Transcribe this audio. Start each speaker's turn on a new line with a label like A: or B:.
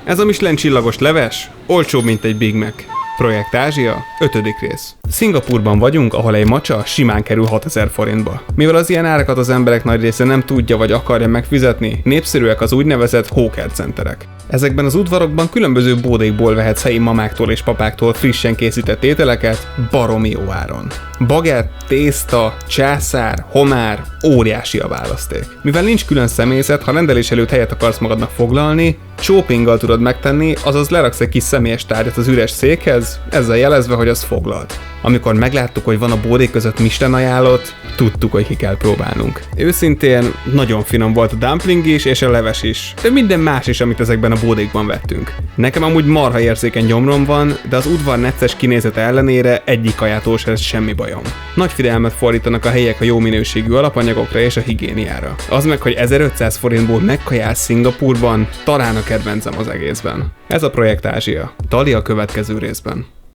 A: Ez a Michelin csillagos leves olcsóbb, mint egy Big Mac. Projekt Ázsia, 5. rész. Szingapúrban vagyunk, ahol egy macsa simán kerül 6000 forintba. Mivel az ilyen árakat az emberek nagy része nem tudja vagy akarja megfizetni, népszerűek az úgynevezett hókertcenterek. Ezekben az udvarokban különböző bódékból vehetsz helyi mamáktól és papáktól frissen készített ételeket baromi jó áron. Bagett, tészta, császár, homár, óriási a választék. Mivel nincs külön személyzet, ha rendelés előtt helyet akarsz magadnak foglalni, choppinggal tudod megtenni, azaz leraksz egy kis személyes tárgyat az üres székhez, ezzel jelezve, hogy az foglalt. Amikor megláttuk, hogy van a bódék között Michelin ajánlott, tudtuk, hogy ki kell próbálnunk. Őszintén nagyon finom volt a dumpling is és a leves is, de minden más is, amit ezekben a bódékban vettünk. Nekem amúgy marha érzékeny gyomrom van, de az udvar necces kinézete ellenére egyik kajától sem semmi bajom. Nagy figyelmet fordítanak a helyiek a jó minőségű alapanyagokra és a higiéniára. Az meg, hogy 1500 forintból megkajálsz Szingapúrban, talán a kedvencem az egészben. Ez a Projekt Ázsia. Tali a következő részben.